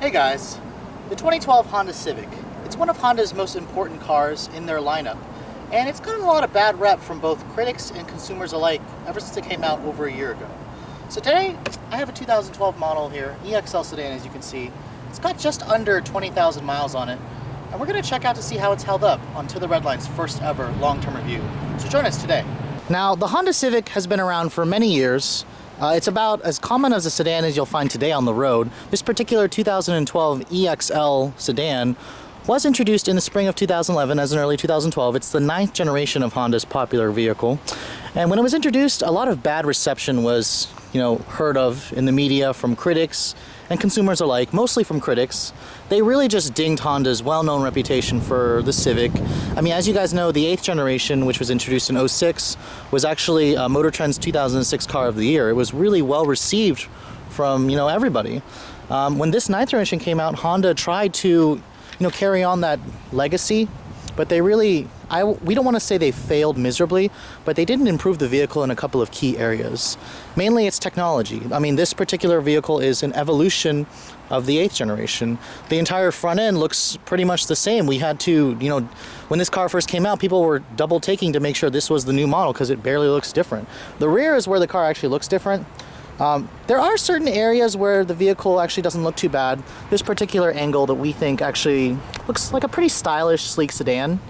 Hey guys, the 2012 Honda Civic. It's one of Honda's most important cars in their lineup, and it's gotten a lot of bad rep from both critics and consumers alike ever since it came out over a year ago. So today, I have a 2012 model here, EXL sedan as you can see. It's got just under 20,000 miles on it, and we're going to check out to see how it's held up on To The Redline's first ever long-term review. So join us today. Now, the Honda Civic has been around for many years. It's about as common as a sedan as you'll find today on the road. This particular 2012 EXL sedan was introduced in the spring of 2011 as in early 2012. It's the 9th generation of Honda's popular vehicle. And when it was introduced, a lot of bad reception was, heard of in the media from critics and consumers alike, mostly from critics. They really just dinged Honda's well-known reputation for the Civic. I mean, as you guys know, the 8th generation, which was introduced in 06, was actually Motor Trend's 2006 car of the year. It was really well received from, everybody. When this 9th generation came out, Honda tried to, carry on that legacy, but they really, we don't want to say they failed miserably, but they didn't improve the vehicle in a couple of key areas. Mainly its technology. I mean, this particular vehicle is an evolution of the 8th generation. The entire front end looks pretty much the same. We had to, when this car first came out, people were double taking to make sure this was the new model because it barely looks different. The rear is where the car actually looks different. There are certain areas where the vehicle actually doesn't look too bad. This particular angle that we think actually looks like a pretty stylish, sleek sedan.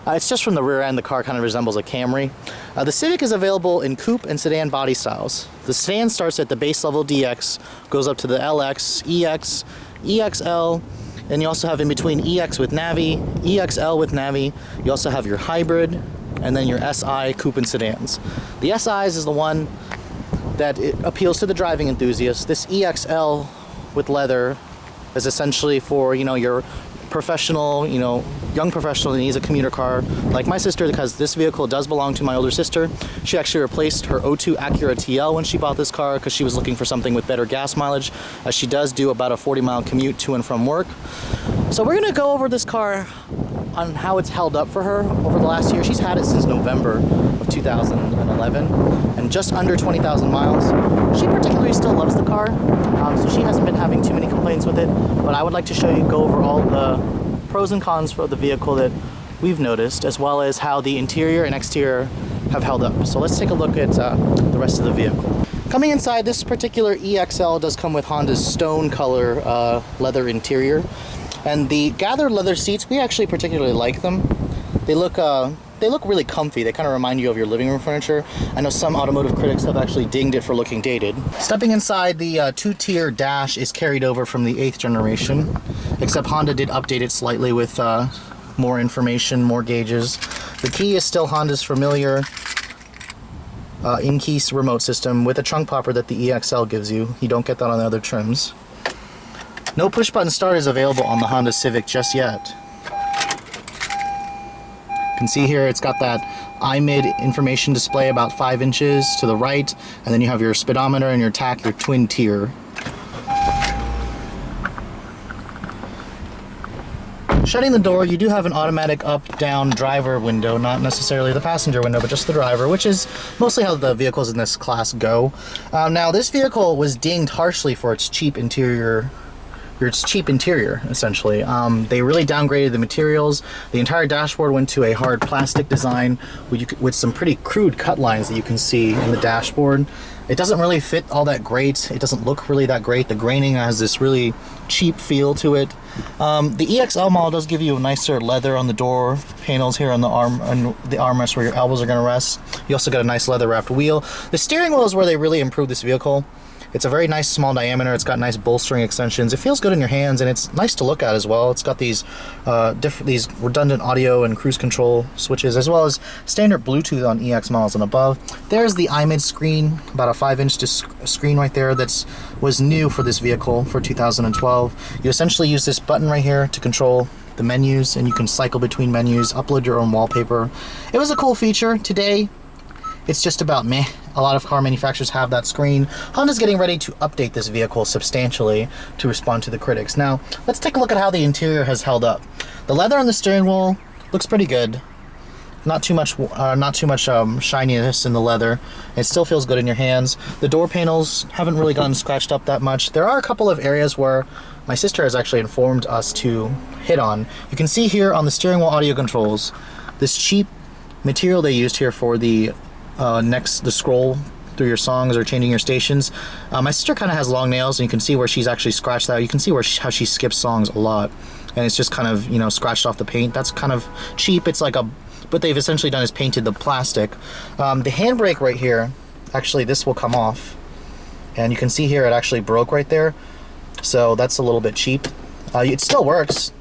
It's just from the rear end, the car kind of resembles a Camry. The Civic is available in coupe and sedan body styles. The sedan starts at the base level DX, goes up to the LX, EX, EXL, and you also have in between EX with Navi, EXL with Navi. You also have your hybrid, and then your SI coupe and sedans. The SIs is the one that it appeals to the driving enthusiast. This EXL with leather is essentially for, your professional, young professional that needs a commuter car like my sister, because this vehicle does belong to my older sister. She actually replaced her '02 Acura TL when she bought this car because she was looking for something with better gas mileage, as she does do about a 40-mile commute to and from work. So we're gonna go over this car on how it's held up for her over the last year. She's had it since November of 2011 and just under 20,000 miles. She particularly still loves the car, so she hasn't been having too many complaints with it, but I would like to go over all the pros and cons for the vehicle that we've noticed, as well as how the interior and exterior have held up. So let's take a look at the rest of the vehicle. Coming inside, this particular EXL does come with Honda's stone color leather interior. And the gathered leather seats, we actually particularly like them. They look really comfy. They kind of remind you of your living room furniture. I know some automotive critics have actually dinged it for looking dated. Stepping inside, the two-tier dash is carried over from the 8th generation, except Honda did update it slightly with more information, more gauges. The key is still Honda's familiar in-key remote system with a trunk popper that the EXL gives you. You don't get that on the other trims. No push-button start is available on the Honda Civic just yet. You can see here it's got that iMid information display about 5 inches to the right, and then you have your speedometer and your tach, your twin tier. Shutting the door, you do have an automatic up-down driver window, not necessarily the passenger window, but just the driver, which is mostly how the vehicles in this class go. Now, this vehicle was dinged harshly for its cheap interior, essentially. They really downgraded the materials. The entire dashboard went to a hard plastic design with some pretty crude cut lines that you can see in the dashboard. It doesn't really fit all that great. It doesn't look really that great. The graining has this really cheap feel to it. The EXL model does give you a nicer leather on the door panels here on the armrest where your elbows are going to rest. You also got a nice leather wrapped wheel. The steering wheel is where they really improved this vehicle. It's a very nice small diameter. It's got nice bolstering extensions. It feels good in your hands, and it's nice to look at as well. It's got these these redundant audio and cruise control switches, as well as standard Bluetooth on EX models and above. There's the iMid screen, about a 5-inch screen right there that was new for this vehicle for 2012. You essentially use this button right here to control the menus, and you can cycle between menus, upload your own wallpaper. It was a cool feature. Today, it's just about meh. A lot of car manufacturers have that screen. Honda's getting ready to update this vehicle substantially to respond to the critics. Now, let's take a look at how the interior has held up. The leather on the steering wheel looks pretty good. not too much shininess in the leather. It still feels good in your hands. The door panels haven't really gotten scratched up that much. There are a couple of areas where my sister has actually informed us to hit on. You can see here on the steering wheel audio controls, this cheap material they used here for the the scroll through your songs or changing your stations. My sister kind of has long nails, and you can see where she's actually scratched that. You can see how she skips songs a lot, and it's just kind of, you know, scratched off the paint. That's kind of cheap. It's like what they've essentially done is painted the plastic. The handbrake right here, actually this will come off, and you can see here it actually broke right there, so that's a little bit cheap. It still works,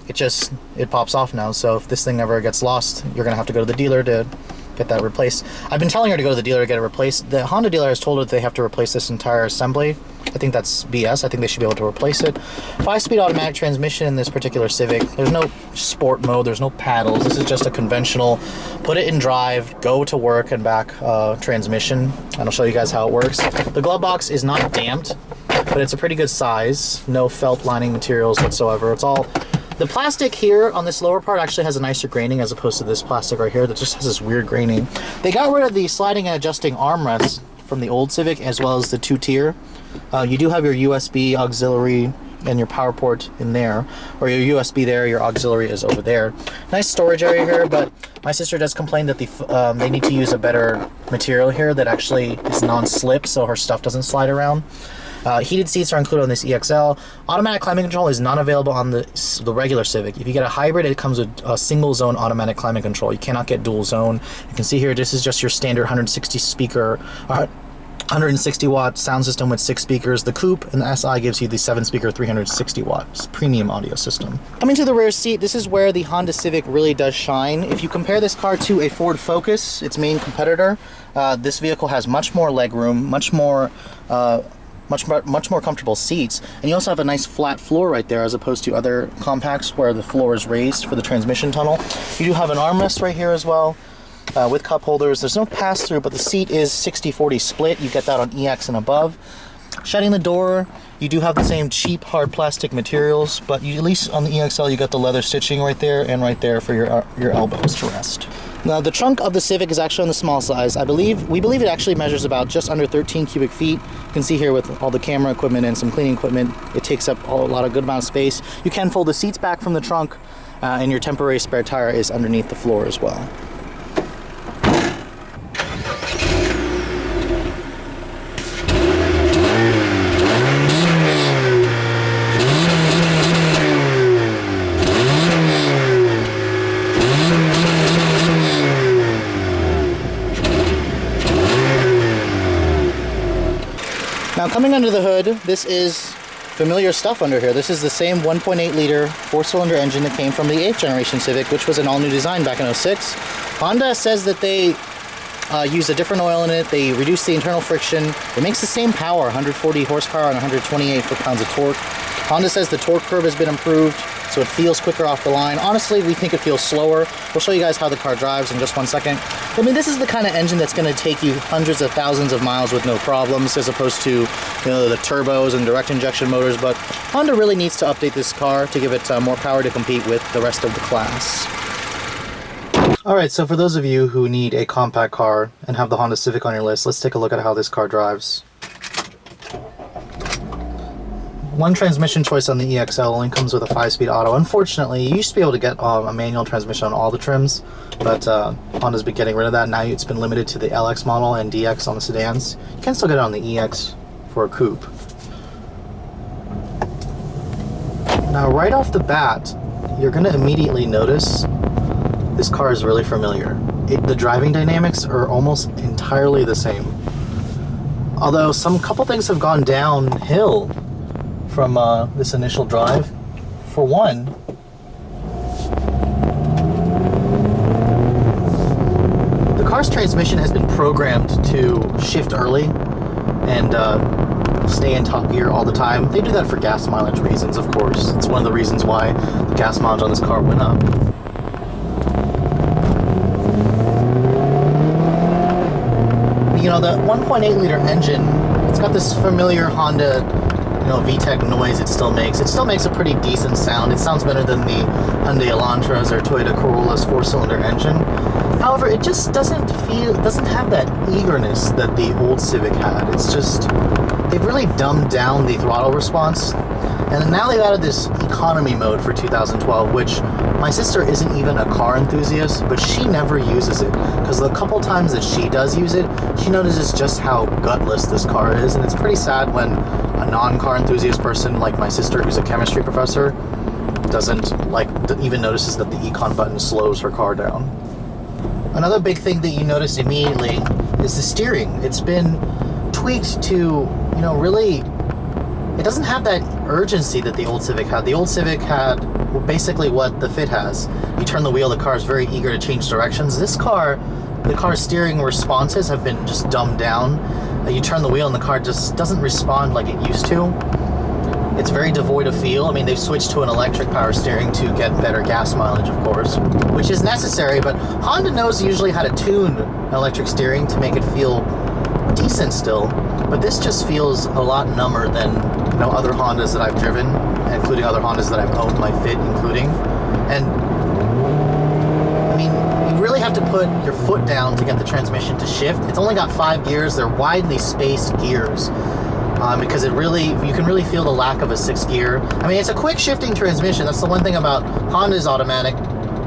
it pops off now, so if this thing ever gets lost, you're gonna have to go to the dealer to get that replaced. I've been telling her to go to the dealer to get it replaced. The Honda dealer has told her that they have to replace this entire assembly. I think that's BS. I think they should be able to replace it. 5-speed automatic transmission in this particular Civic. There's no sport mode, there's no paddles. This is just a conventional, put it in drive, go to work and back transmission. And I'll show you guys how it works. The glove box is not damped, but it's a pretty good size. No felt lining materials whatsoever. It's all... The plastic here on this lower part actually has a nicer graining as opposed to this plastic right here that just has this weird graining. They got rid of the sliding and adjusting armrests from the old Civic, as well as the 2-tier. You do have your USB auxiliary and your power port in there, or your USB there, your auxiliary is over there. Nice storage area here, but my sister does complain that they need to use a better material here that actually is non-slip, so her stuff doesn't slide around. Heated seats are included on this EXL. Automatic climate control is not available on the regular Civic. If you get a hybrid, it comes with a single zone automatic climate control. You cannot get dual zone. You can see here, this is just your standard 160 speaker, 160 watt sound system with 6 speakers. The Coupe and the SI gives you the 7 speaker 360 watt premium audio system. Coming to the rear seat, this is where the Honda Civic really does shine. If you compare this car to a Ford Focus, its main competitor, this vehicle has much more legroom, much more comfortable seats, and you also have a nice flat floor right there as opposed to other compacts where the floor is raised for the transmission tunnel. You do have an armrest right here as well with cup holders. There's no pass-through, but the seat is 60-40 split. You get that on EX and above. Shutting the door, you do have the same cheap hard plastic materials, but at least on the EXL you got the leather stitching right there and right there for your elbows to rest. Now the trunk of the Civic is actually on the small size. We believe it actually measures about just under 13 cubic feet. You can see here with all the camera equipment and some cleaning equipment, it takes up a good amount of space. You can fold the seats back from the trunk, and your temporary spare tire is underneath the floor as well. Now coming under the hood, this is familiar stuff under here. This is the same 1.8 liter 4-cylinder engine that came from the 8th generation Civic, which was an all-new design back in '06. Honda says that they used a different oil in it. They reduced the internal friction. It makes the same power, 140 horsepower and 128 foot-pounds of torque. Honda says the torque curve has been improved, so it feels quicker off the line. Honestly, we think it feels slower. We'll show you guys how the car drives in just one second. I mean, this is the kind of engine that's going to take you hundreds of thousands of miles with no problems, as opposed to, you know, the turbos and direct injection motors. But Honda really needs to update this car to give it more power to compete with the rest of the class. Alright, so for those of you who need a compact car and have the Honda Civic on your list, let's take a look at how this car drives. One transmission choice on the EXL only comes with a 5-speed auto. Unfortunately, you used to be able to get a manual transmission on all the trims, but Honda's been getting rid of that. Now it's been limited to the LX model and DX on the sedans. You can still get it on the EX for a coupe. Now right off the bat, you're going to immediately notice this car is really familiar. The driving dynamics are almost entirely the same. Although couple things have gone downhill from this initial drive. For one, the car's transmission has been programmed to shift early and stay in top gear all the time. They do that for gas mileage reasons, of course. It's one of the reasons why the gas mileage on this car went up. You know, the 1.8 liter engine, it's got this familiar Honda VTEC noise it still makes. It still makes a pretty decent sound. It sounds better than the Hyundai Elantras or Toyota Corolla's 4-cylinder engine. However, it just doesn't have that eagerness that the old Civic had. It's just, they've really dumbed down the throttle response. And now they've added this economy mode for 2012, which my sister isn't even a car enthusiast, but she never uses it. Because the couple times that she does use it, she notices just how gutless this car is. And it's pretty sad when a non-car enthusiast person like my sister, who's a chemistry professor, doesn't even notices that the econ button slows her car down. Another big thing that you notice immediately is the steering. It's been tweaked to, really, it doesn't have that urgency that the old Civic had. The old Civic had basically what the Fit has. You turn the wheel, the car is very eager to change directions. This car, the car's steering responses have been just dumbed down. You turn the wheel and the car just doesn't respond like it used to. It's very devoid of feel. I mean, they've switched to an electric power steering to get better gas mileage, of course, which is necessary, but Honda knows usually how to tune electric steering to make it feel decent still. But this just feels a lot number than other Hondas that I've driven, including other Hondas that I've owned, my Fit including. And I mean, you really have to put your foot down to get the transmission to shift. It's only got 5 gears. They're widely spaced gears. Because you can really feel the lack of a 6th gear. I mean, it's a quick shifting transmission. That's the one thing about Honda's automatic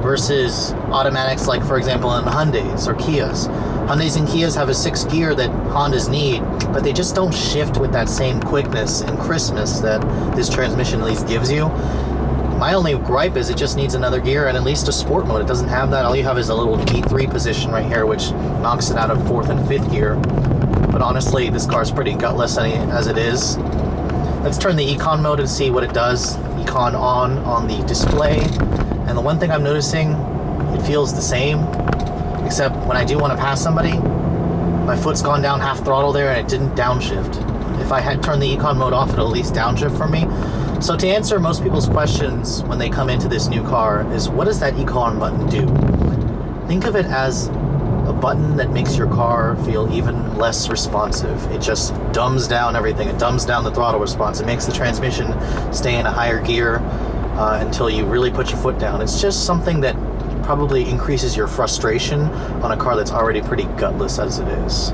versus automatics, like for example in Hyundais or Kias. Hyundais and Kias have a 6th gear that Hondas need, but they just don't shift with that same quickness and crispness that this transmission at least gives you. My only gripe is it just needs another gear and at least a sport mode. It doesn't have that. All you have is a little D3 position right here, which knocks it out of 4th and 5th gear. But honestly, this car's pretty gutless as it is. Let's turn the econ mode and see what it does. Econ on the display. And the one thing I'm noticing, it feels the same, except when I do want to pass somebody, my foot's gone down half throttle there and it didn't downshift. If I had turned the econ mode off, it'll at least downshift for me. So to answer most people's questions when they come into this new car is, what does that econ button do? Think of it as a button that makes your car feel even less responsive. It just dumbs down everything. It dumbs down the throttle response. It makes the transmission stay in a higher gear until you really put your foot down. It's just something that probably increases your frustration on a car that's already pretty gutless as it is.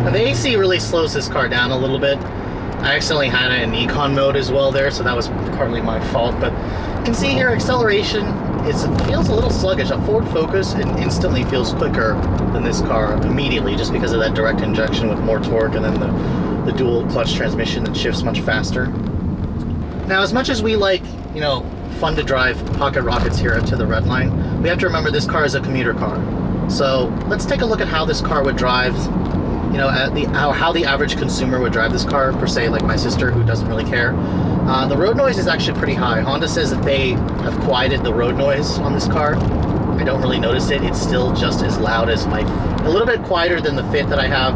Now the AC really slows this car down a little bit. I accidentally had it in econ mode as well there, so that was partly my fault. But you can see here, acceleration, it feels a little sluggish. A Ford Focus, it instantly feels quicker than this car immediately, just because of that direct injection with more torque, and then the dual clutch transmission that shifts much faster. Now, as much as we like, fun to drive pocket rockets here to the red line, we have to remember this car is a commuter car. So let's take a look at how this car would drive. How the average consumer would drive this car, per se, like my sister, who doesn't really care. The road noise is actually pretty high. Honda says that they have quieted the road noise on this car. I don't really notice it. It's still just as loud as a little bit quieter than the Fit that I have,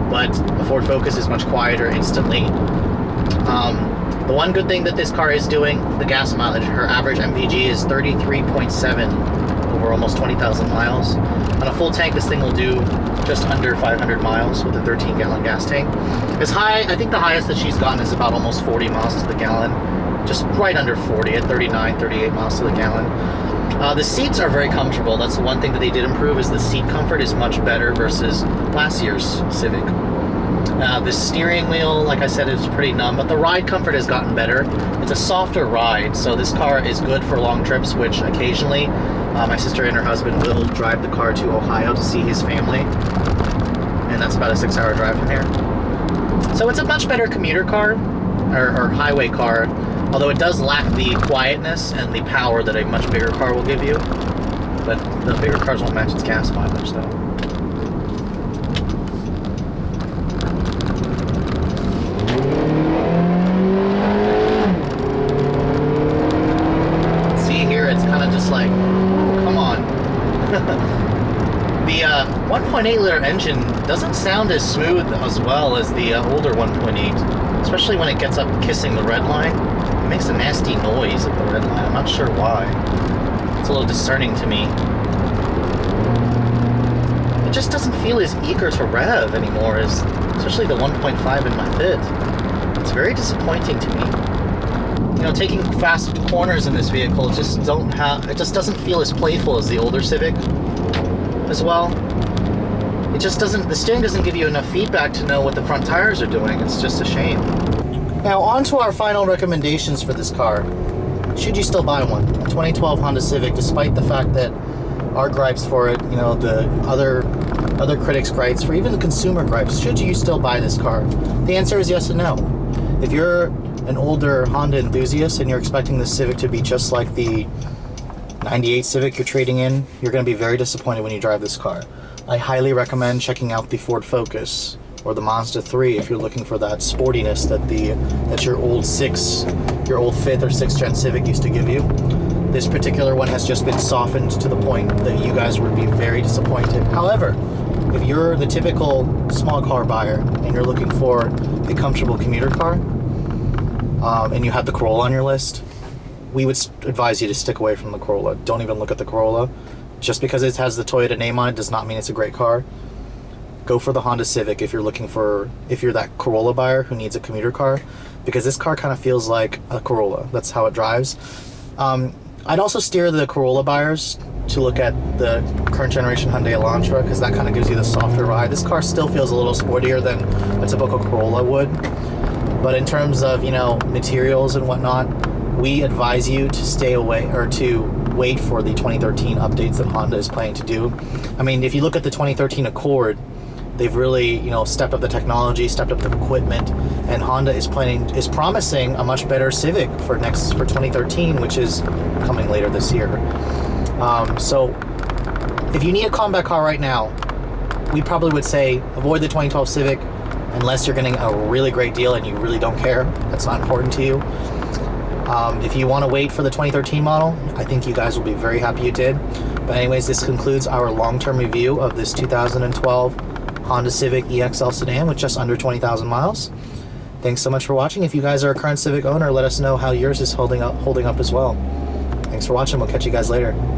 but the Ford Focus is much quieter instantly. The one good thing that this car is doing, the gas mileage, her average MPG is 33.7 over almost 20,000 miles. On a full tank, this thing will do just under 500 miles with a 13-gallon gas tank. I think the highest that she's gotten is about almost 40 miles to the gallon, just right under 40 at 39, 38 miles to the gallon. The seats are very comfortable. That's the one thing that they did improve, is the seat comfort is much better versus last year's Civic. The steering wheel, like I said, is pretty numb, but the ride comfort has gotten better. It's a softer ride, so this car is good for long trips, which occasionally my sister and her husband will drive the car to Ohio to see his family, and that's about a 6-hour drive from here. So it's a much better commuter car, or highway car, although it does lack the quietness and the power that a much bigger car will give you. But the bigger cars won't match its gas mileage, though. See here, it's kind of just like, ooh, come on. The 1.8 liter engine doesn't sound as smooth as well as the older 1.8, especially when it gets up kissing the red line. It makes a nasty noise at the red line. I'm not sure why. It's a little discerning to me. It just doesn't feel as eager to rev anymore, especially the 1.5 in my Fit. It's very disappointing to me. You know, taking fast corners in this vehicle just doesn't feel as playful as the older Civic as well. It just doesn't, the steering doesn't give you enough feedback to know what the front tires are doing. It's just a shame. Now on to our final recommendations for this car. Should you still buy one? A 2012 Honda Civic, despite the fact that our gripes for it, you know, the other critics' gripes, for even the consumer gripes, should you still buy this car? The answer is yes and no. If you're an older Honda enthusiast and you're expecting the Civic to be just like the 98 Civic you're trading in, you're going to be very disappointed when you drive this car. I highly recommend checking out the Ford Focus or the Mazda 3 if you're looking for that sportiness that your old 5th or 6th gen Civic used to give you. This particular one has just been softened to the point that you guys would be very disappointed. However, if you're the typical small car buyer and you're looking for a comfortable commuter car, and you have the Corolla on your list, we would advise you to stick away from the Corolla. Don't even look at the Corolla. Just because it has the Toyota name on it does not mean it's a great car. Go for the Honda Civic if you're that Corolla buyer who needs a commuter car, because this car kind of feels like a Corolla. That's how it drives. I'd also steer the Corolla buyers to look at the current generation Hyundai Elantra, because that kind of gives you the softer ride. This car still feels a little sportier than a typical Corolla would, but in terms of, you know, materials and whatnot, we advise you to stay away or to wait for the 2013 updates that Honda is planning to do. I mean, if you look at the 2013 Accord, they've really, you know, stepped up the technology, stepped up the equipment, and Honda is promising a much better Civic for 2013, which is coming later this year. So if you need a combat car right now, we probably would say avoid the 2012 Civic unless you're getting a really great deal and you really don't care. That's not important to you. If you want to wait for the 2013 model, I think you guys will be very happy you did. But anyways, this concludes our long-term review of this 2012 Honda Civic EXL sedan with just under 20,000 miles. Thanks so much for watching. If you guys are a current Civic owner, let us know how yours is holding up as well. Thanks for watching. We'll catch you guys later.